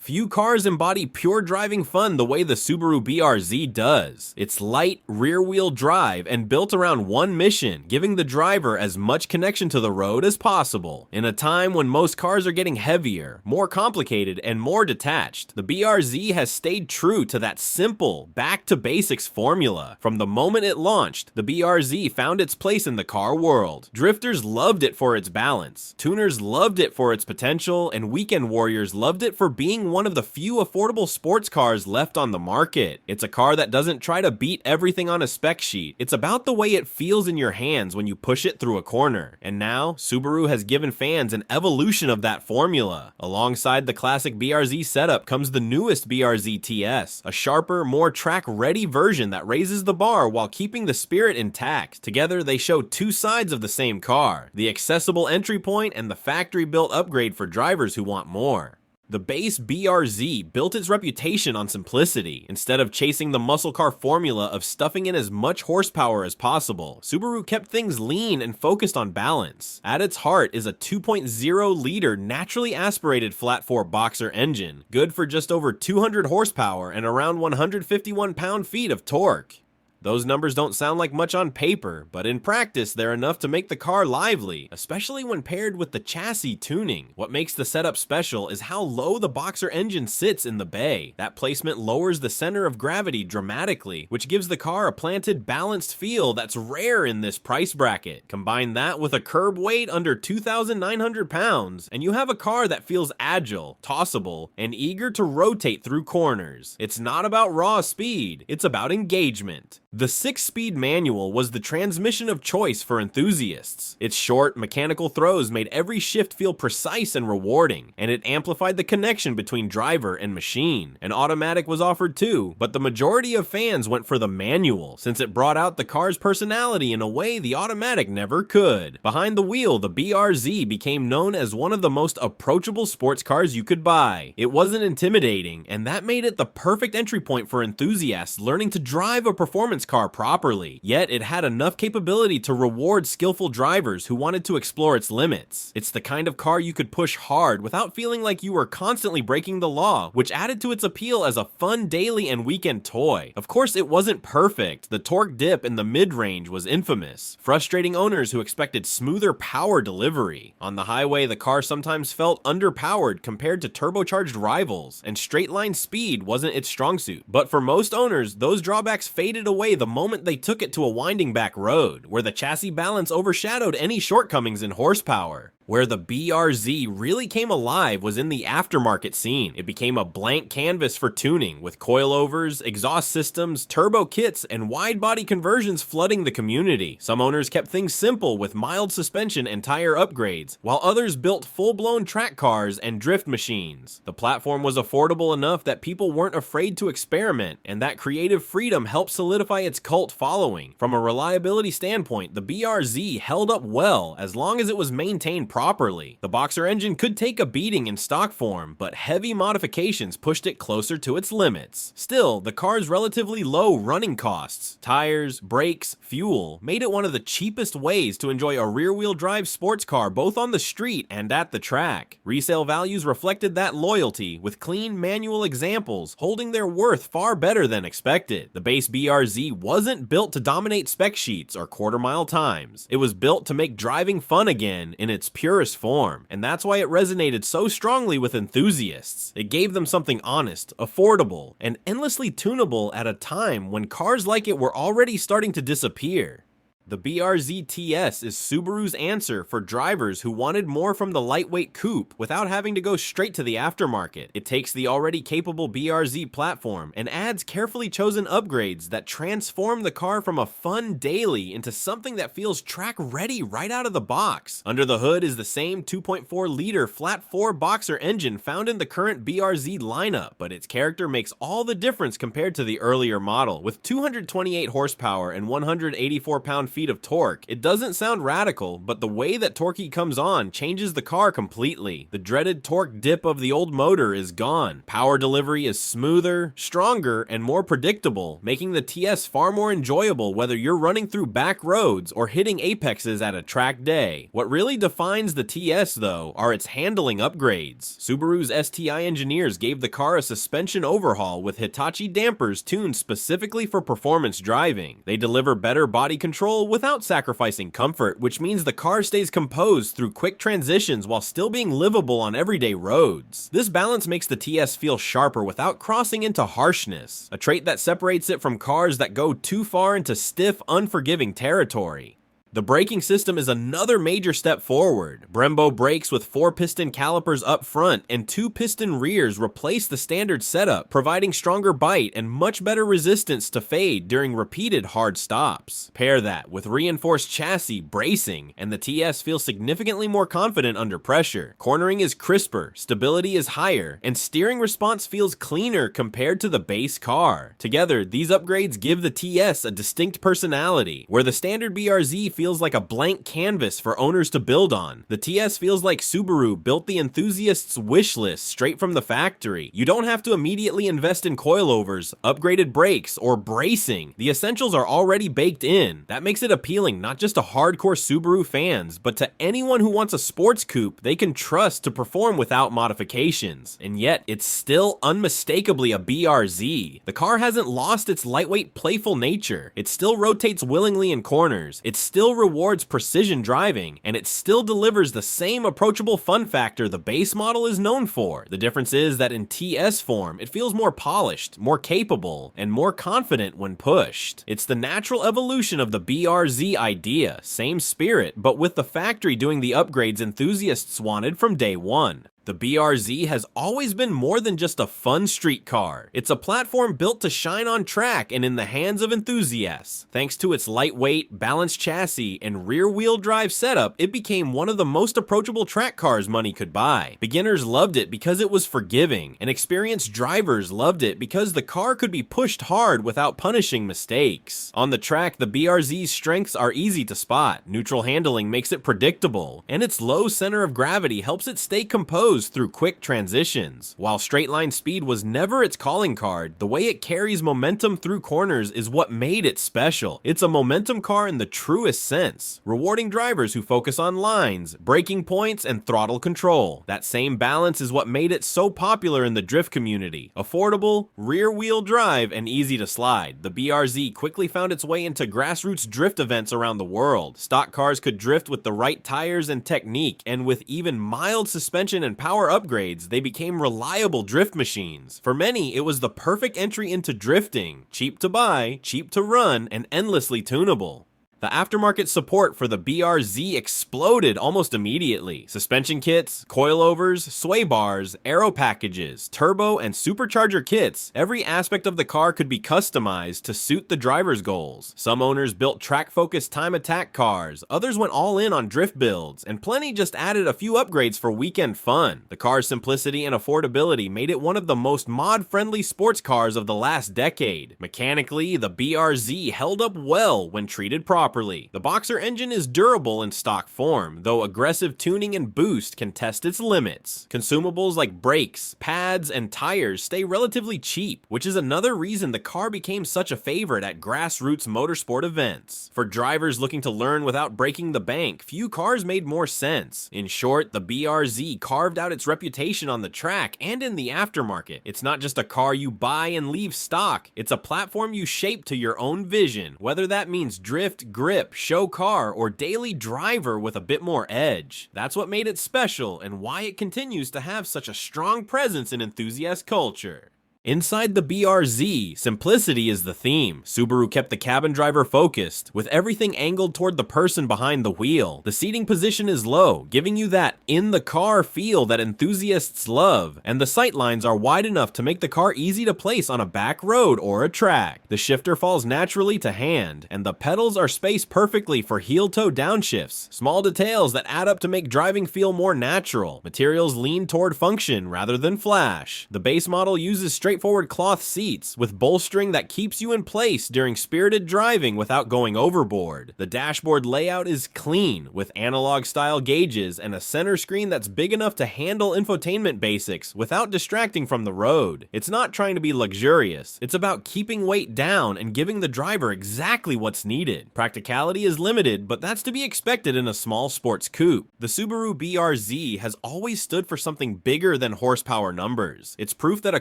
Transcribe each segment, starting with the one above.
Few cars embody pure driving fun the way the Subaru BRZ does. It's light, rear-wheel drive, and built around one mission, giving the driver as much connection to the road as possible. In a time when most cars are getting heavier, more complicated, and more detached, the BRZ has stayed true to that simple, back-to-basics formula. From the moment it launched, the BRZ found its place in the car world. Drifters loved it for its balance, tuners loved it for its potential, and weekend warriors loved it for being one of the few affordable sports cars left on the market. It's a car that doesn't try to beat everything on a spec sheet. It's about the way it feels in your hands when you push it through a corner. And now, Subaru has given fans an evolution of that formula. Alongside the classic BRZ setup comes the newest BRZ TS, a sharper, more track-ready version that raises the bar while keeping the spirit intact. Together, they show two sides of the same car, the accessible entry point and the factory-built upgrade for drivers who want more. The base BRZ built its reputation on simplicity. Instead of chasing the muscle car formula of stuffing in as much horsepower as possible, Subaru kept things lean and focused on balance. At its heart is a 2.0-liter naturally aspirated flat-4 boxer engine, good for just over 200 horsepower and around 151 pound-feet of torque. Those numbers don't sound like much on paper, but in practice they're enough to make the car lively, especially when paired with the chassis tuning. What makes the setup special is how low the boxer engine sits in the bay. That placement lowers the center of gravity dramatically, which gives the car a planted, balanced feel that's rare in this price bracket. Combine that with a curb weight under 2,900 pounds, and you have a car that feels agile, tossable, and eager to rotate through corners. It's not about raw speed, it's about engagement. The 6-speed manual was the transmission of choice for enthusiasts. Its short, mechanical throws made every shift feel precise and rewarding, and it amplified the connection between driver and machine. An automatic was offered too, but the majority of fans went for the manual, since it brought out the car's personality in a way the automatic never could. Behind the wheel, the BRZ became known as one of the most approachable sports cars you could buy. It wasn't intimidating, and that made it the perfect entry point for enthusiasts learning to drive a performance car properly, yet it had enough capability to reward skillful drivers who wanted to explore its limits. It's the kind of car you could push hard without feeling like you were constantly breaking the law, which added to its appeal as a fun daily and weekend toy. Of course, it wasn't perfect. The torque dip in the mid-range was infamous, frustrating owners who expected smoother power delivery. On the highway, the car sometimes felt underpowered compared to turbocharged rivals, and straight-line speed wasn't its strong suit. But for most owners, those drawbacks faded away the moment they took it to a winding back road, where the chassis balance overshadowed any shortcomings in horsepower. Where the BRZ really came alive was in the aftermarket scene. It became a blank canvas for tuning, with coilovers, exhaust systems, turbo kits, and wide-body conversions flooding the community. Some owners kept things simple with mild suspension and tire upgrades, while others built full-blown track cars and drift machines. The platform was affordable enough that people weren't afraid to experiment, and that creative freedom helped solidify its cult following. From a reliability standpoint, the BRZ held up well as long as it was maintained properly. The boxer engine could take a beating in stock form, but heavy modifications pushed it closer to its limits. Still, the car's relatively low running costs, tires, brakes, fuel, made it one of the cheapest ways to enjoy a rear-wheel drive sports car both on the street and at the track. Resale values reflected that loyalty, with clean manual examples holding their worth far better than expected. The base BRZ wasn't built to dominate spec sheets or quarter-mile times. It was built to make driving fun again in its purest form, and that's why it resonated so strongly with enthusiasts. It gave them something honest, affordable, and endlessly tunable at a time when cars like it were already starting to disappear. The BRZ TS is Subaru's answer for drivers who wanted more from the lightweight coupe without having to go straight to the aftermarket. It takes the already capable BRZ platform and adds carefully chosen upgrades that transform the car from a fun daily into something that feels track-ready right out of the box. Under the hood is the same 2.4-liter flat-4 boxer engine found in the current BRZ lineup, but its character makes all the difference compared to the earlier model. With 228 horsepower and 184 pound pound-feet of torque. It doesn't sound radical, but the way that Torquey comes on changes the car completely. The dreaded torque dip of the old motor is gone. Power delivery is smoother, stronger, and more predictable, making the TS far more enjoyable whether you're running through back roads or hitting apexes at a track day. What really defines the TS, though, are its handling upgrades. Subaru's STI engineers gave the car a suspension overhaul with Hitachi dampers tuned specifically for performance driving. They deliver better body control without sacrificing comfort, which means the car stays composed through quick transitions while still being livable on everyday roads. This balance makes the TS feel sharper without crossing into harshness, a trait that separates it from cars that go too far into stiff, unforgiving territory. The braking system is another major step forward. Brembo brakes with 4-piston calipers up front and 2-piston rears replace the standard setup, providing stronger bite and much better resistance to fade during repeated hard stops. Pair that with reinforced chassis bracing, and the TS feels significantly more confident under pressure. Cornering is crisper, stability is higher, and steering response feels cleaner compared to the base car. Together, these upgrades give the TS a distinct personality, where the standard BRZ feels like a blank canvas for owners to build on. The TS feels like Subaru built the enthusiast's wish list straight from the factory. You don't have to immediately invest in coilovers, upgraded brakes, or bracing. The essentials are already baked in. That makes it appealing not just to hardcore Subaru fans, but to anyone who wants a sports coupe they can trust to perform without modifications. And yet, it's still unmistakably a BRZ. The car hasn't lost its lightweight, playful nature. It still rotates willingly in corners. It still rewards precision driving, and it still delivers the same approachable fun factor the base model is known for. The difference is that in TS form, it feels more polished, more capable, and more confident when pushed. It's the natural evolution of the BRZ idea, same spirit, but with the factory doing the upgrades enthusiasts wanted from day one. The BRZ has always been more than just a fun street car. It's a platform built to shine on track and in the hands of enthusiasts. Thanks to its lightweight, balanced chassis, and rear-wheel drive setup, it became one of the most approachable track cars money could buy. Beginners loved it because it was forgiving, and experienced drivers loved it because the car could be pushed hard without punishing mistakes. On the track, the BRZ's strengths are easy to spot. Neutral handling makes it predictable, and its low center of gravity helps it stay composed through quick transitions. While straight line speed was never its calling card, the way it carries momentum through corners is what made it special. It's a momentum car in the truest sense, rewarding drivers who focus on lines, braking points, and throttle control. That same balance is what made it so popular in the drift community. Affordable, rear-wheel drive, and easy to slide, the BRZ quickly found its way into grassroots drift events around the world. Stock cars could drift with the right tires and technique, and with even mild suspension and power upgrades, they became reliable drift machines. For many, it was the perfect entry into drifting. Cheap to buy, cheap to run, and endlessly tunable. The aftermarket support for the BRZ exploded almost immediately. Suspension kits, coilovers, sway bars, aero packages, turbo and supercharger kits, every aspect of the car could be customized to suit the driver's goals. Some owners built track-focused time attack cars, others went all in on drift builds, and plenty just added a few upgrades for weekend fun. The car's simplicity and affordability made it one of the most mod-friendly sports cars of the last decade. Mechanically, the BRZ held up well when treated properly. The Boxer engine is durable in stock form, though aggressive tuning and boost can test its limits. Consumables like brakes, pads, and tires stay relatively cheap, which is another reason the car became such a favorite at grassroots motorsport events. For drivers looking to learn without breaking the bank, few cars made more sense. In short, the BRZ carved out its reputation on the track and in the aftermarket. It's not just a car you buy and leave stock, it's a platform you shape to your own vision, whether that means drift, grip, show car, or daily driver with a bit more edge. That's what made it special and why it continues to have such a strong presence in enthusiast culture. Inside the BRZ, simplicity is the theme. Subaru kept the cabin driver focused, with everything angled toward the person behind the wheel. The seating position is low, giving you that in-the-car feel that enthusiasts love, and the sightlines are wide enough to make the car easy to place on a back road or a track. The shifter falls naturally to hand, and the pedals are spaced perfectly for heel-toe downshifts, small details that add up to make driving feel more natural. Materials lean toward function rather than flash. The base model uses straight straightforward cloth seats with bolstering that keeps you in place during spirited driving without going overboard. The dashboard layout is clean, with analog-style gauges and a center screen that's big enough to handle infotainment basics without distracting from the road. It's not trying to be luxurious, it's about keeping weight down and giving the driver exactly what's needed. Practicality is limited, but that's to be expected in a small sports coupe. The Subaru BRZ has always stood for something bigger than horsepower numbers. It's proof that a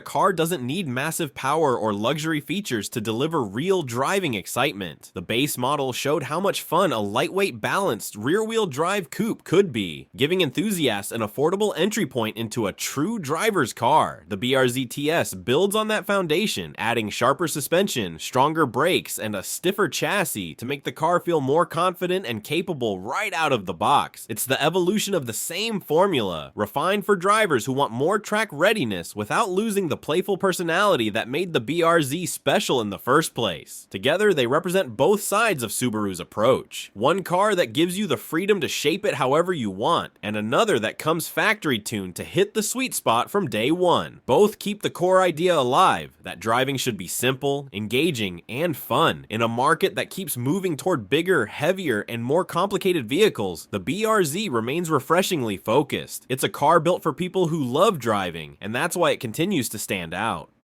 car doesn't need massive power or luxury features to deliver real driving excitement. The base model showed how much fun a lightweight, balanced, rear-wheel drive coupe could be, giving enthusiasts an affordable entry point into a true driver's car. The BRZ TS builds on that foundation, adding sharper suspension, stronger brakes, and a stiffer chassis to make the car feel more confident and capable right out of the box. It's the evolution of the same formula, refined for drivers who want more track readiness without losing the playful personality that made the BRZ special in the first place. Together, they represent both sides of Subaru's approach. One car that gives you the freedom to shape it however you want, and another that comes factory tuned to hit the sweet spot from day one. Both keep the core idea alive, that driving should be simple, engaging, and fun. In a market that keeps moving toward bigger, heavier, and more complicated vehicles, the BRZ remains refreshingly focused. It's a car built for people who love driving, and that's why it continues to stand out.